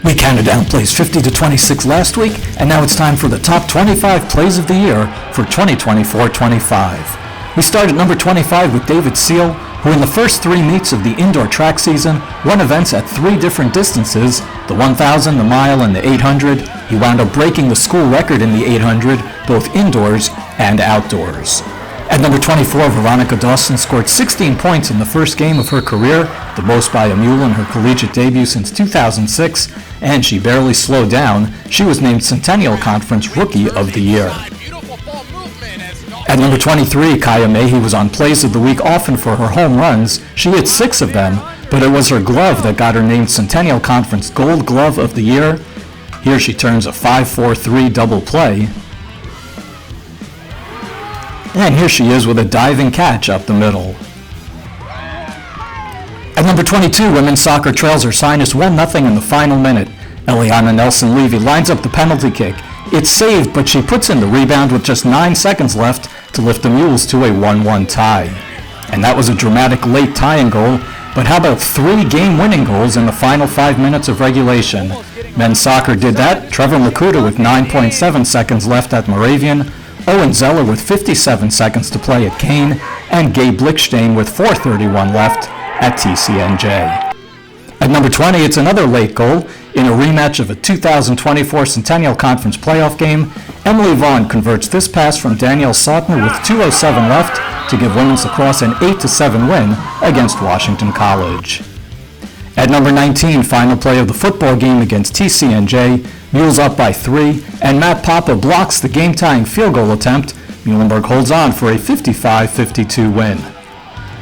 We counted down plays 50-26 last week, and now it's time for the top 25 plays of the year for 2024-25. We start at number 25 with David Seal, who in the first 3 meets of the indoor track season won events at 3 different distances, the 1,000, the mile, and the 800. He wound up breaking the school record in the 800, both indoors and outdoors. At number 24, Veronica Dawson scored 16 points in the first game of her career, the most by a mule in her collegiate debut since 2006, and she barely slowed down. She was named Centennial Conference Rookie of the Year. At number 23, Kaya Mahi was on Plays of the Week often for her home runs. She hit 6 of them, but it was her glove that got her named Centennial Conference Gold Glove of the Year. Here she turns a 5-4-3 double play. And here she is with a diving catch up the middle. At number 22, women's soccer trails her Sinus 1-0 in the final minute. Eliana Nelson-Levy lines up the penalty kick. It's saved, but she puts in the rebound with just 9 seconds left to lift the Mules to a 1-1 tie. And that was a dramatic late tying goal, but how about 3 game-winning goals in the final 5 minutes of regulation? Men's soccer did that. Trevor Mikuta with 9.7 seconds left at Moravian, Owen Zoeller with 57 seconds to play at Kane, and Gabe Blikshteyn with 4:31 left at TCNJ. At number 20, it's another late goal. In a rematch of a 2024 Centennial Conference playoff game, Emily Vaughn converts this pass from Danielle Sautner with 2:07 left to give women's lacrosse an 8-7 win against Washington College. At number 19, final play of the football game against TCNJ, Mules up by 3, and Matt Papa blocks the game-tying field goal attempt. Muhlenberg holds on for a 55-52 win.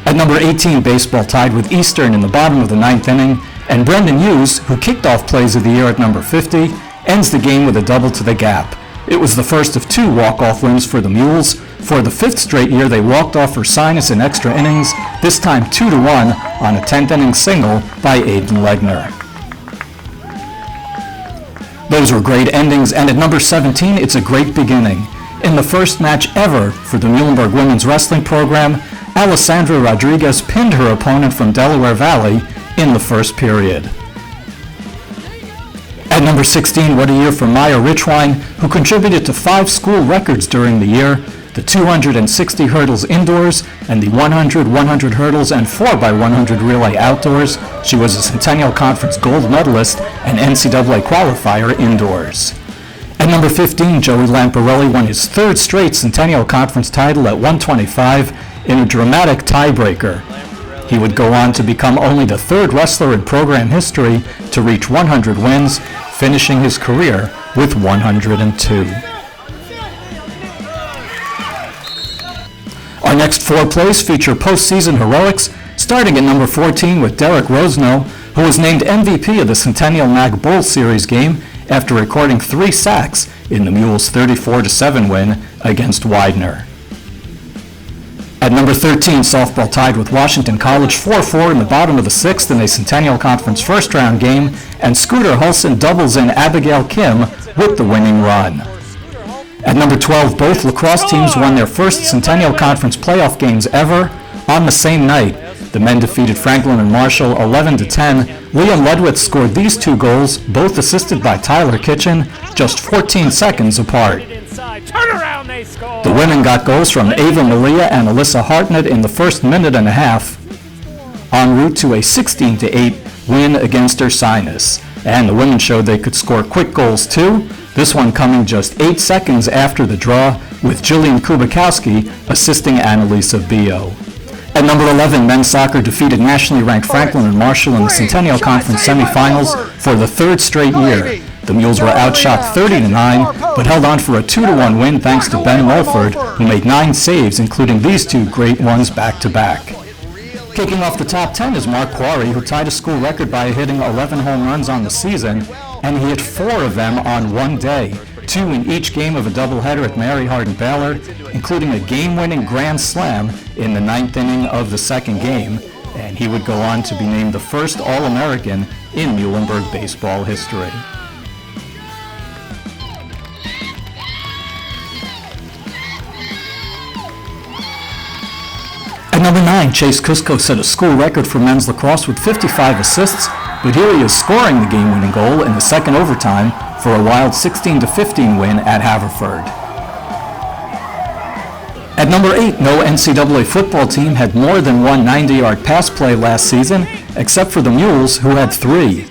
At number 18, baseball tied with Eastern in the bottom of the 9th inning, and Brendan Hughes, who kicked off Plays of the Year at number 50, ends the game with a double to the gap. It was the first of 2 walk-off wins for the Mules. For the 5th straight year, they walked off for Sinus in extra innings, this time 2-1 on a 10th inning single by Aidan Legner. Those were great endings, and at number 17, it's a great beginning. In the first match ever for the Muhlenberg women's wrestling program, Alessandra Rodriguez pinned her opponent from Delaware Valley in the first period. At number 16, what a year for Maya Richwine, who contributed to 5 school records during the year, the 260 hurdles indoors, and the 100 hurdles and 4x100 relay outdoors. She was a Centennial Conference gold medalist and NCAA qualifier indoors. At number 15, Joey Lamparelli won his 3rd straight Centennial Conference title at 125 in a dramatic tiebreaker. He would go on to become only the 3rd wrestler in program history to reach 100 wins, finishing his career with 102. Our next 4 plays feature postseason heroics, starting at number 14 with Derek Rosno, who was named MVP of the Centennial Mag Bowl Series game after recording 3 sacks in the Mules' 34-7 win against Widener. At number 13, softball tied with Washington College 4-4 in the bottom of the 6th in a Centennial Conference first-round game, and Scooter Hulsen doubles in Abigail Kim with the winning run. At number 12, both lacrosse teams won their first Centennial Conference playoff games ever on the same night. The men defeated Franklin and Marshall 11-10. Liam Ledwith scored these 2 goals, both assisted by Tyler Kitchen, just 14 seconds apart. The women got goals from Ava Milia and Alyssa Hartnett in the first minute and a half, en route to a 16-8 win against Ursinus. And the women showed they could score quick goals too, this one coming just 8 seconds after the draw, with Jillian Kubikowski assisting Annalisa Bio. At number 11, men's soccer defeated nationally ranked Franklin and Marshall in the Centennial Conference semifinals for the 3rd straight year. The Mules were outshot 30-9, but held on for a 2-1 win thanks to Ben Mulford, who made 9 saves, including these 2 great ones back-to-back. Kicking off the top 10 is Marc Quarrie, who tied a school record by hitting 11 home runs on the season, and he hit 4 of them on one day, 2 in each game of a doubleheader at Mary Hardin Baylor, including a game-winning grand slam in the 9th inning of the 2nd game, and he would go on to be named the first All-American in Muhlenberg baseball history. At number 9, Chase Kusko set a school record for men's lacrosse with 55 assists, but here he is scoring the game-winning goal in the second overtime for a wild 16-15 win at Haverford. At number 8, no NCAA football team had more than one 90-yard pass play last season, except for the Mules, who had 3.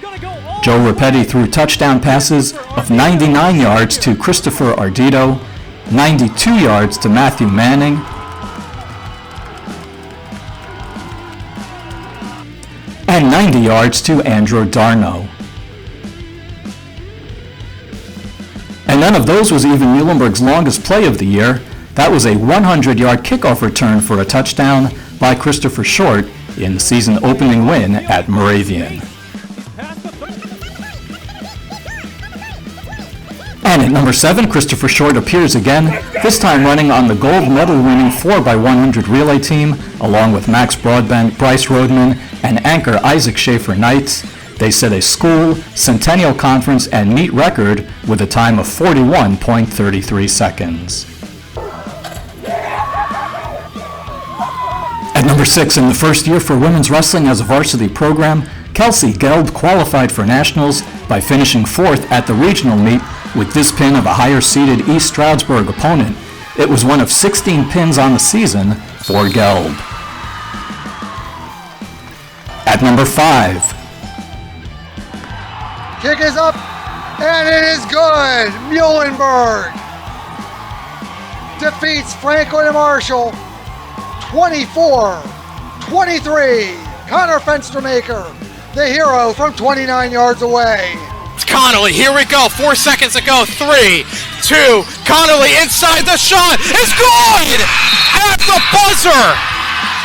Joe Rapetti threw touchdown passes of 99 yards to Christopher Ardito, 92 yards to Matthew Manning, and 90 yards to Andrew Darno. And none of those was even Muhlenberg's longest play of the year. That was a 100-yard kickoff return for a touchdown by Christopher Short in the season opening win at Moravian. And at number 7, Christopher Short appears again, this time running on the gold medal-winning 4x100 relay team, along with Max Broadbent, Bryce Rhodeman, and anchor Isaac Schaffer-Neitz. They set a school, Centennial Conference, and meet record with a time of 41.33 seconds. At number 6, in the first year for women's wrestling as a varsity program, Kelsey Gelb qualified for nationals by finishing 4th at the regional meet with this pin of a higher-seeded East Stroudsburg opponent. It was one of 16 pins on the season for Gelb. At number 5. Kick is up, and it is good. Muhlenberg defeats Franklin and Marshall 24-23. Connor Fenstermaker, the hero from 29 yards away. It's Connolly, here we go, 4 seconds to go, 3, 2, Connolly inside the shot, it's good! At the buzzer,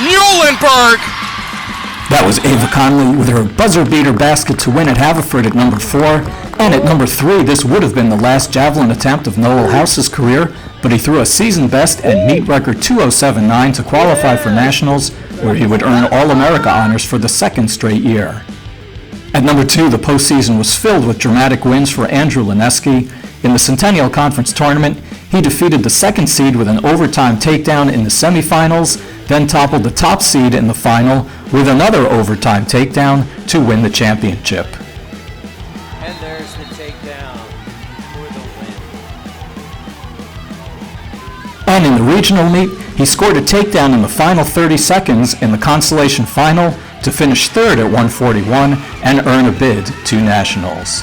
Muhlenberg. That was Ava Connolly with her buzzer-beater basket to win at Haverford at number 4. And at number 3, this would have been the last javelin attempt of Noel House's career, but he threw a season best and meet record 2:07.9 to qualify for nationals, where he would earn All-America honors for the second straight year. At number 2, the postseason was filled with dramatic wins for Andrew Loniewski. In the Centennial Conference tournament, he defeated the second seed with an overtime takedown in the semifinals, then toppled the top seed in the final with another overtime takedown to win the championship. And there's the takedown for the win. And in the regional meet, he scored a takedown in the final 30 seconds in the consolation final to finish 3rd at 141 and earn a bid to nationals.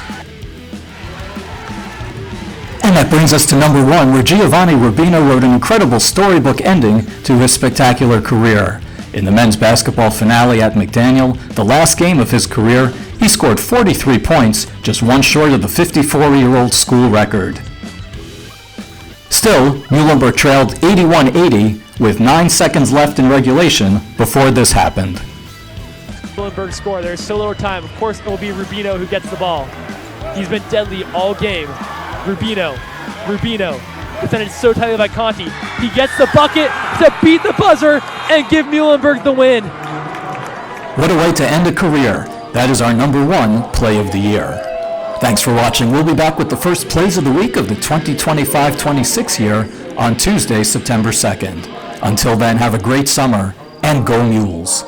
And that brings us to number 1, where Giovanni Rubino wrote an incredible storybook ending to his spectacular career. In the men's basketball finale at McDaniel, the last game of his career, he scored 43 points, just one short of the 54-year-old school record. Still, Muhlenberg trailed 81-80 with 9 seconds left in regulation before this happened. Muhlenberg score. There's so little time. Of course, it will be Rubino who gets the ball. He's been deadly all game. Rubino, defended so tightly by Conti. He gets the bucket to beat the buzzer and give Muhlenberg the win. What a way to end a career. That is our number 1 play of the year. Thanks for watching. We'll be back with the first plays of the week of the 2025-26 year on Tuesday, September 2nd. Until then, have a great summer and go Mules.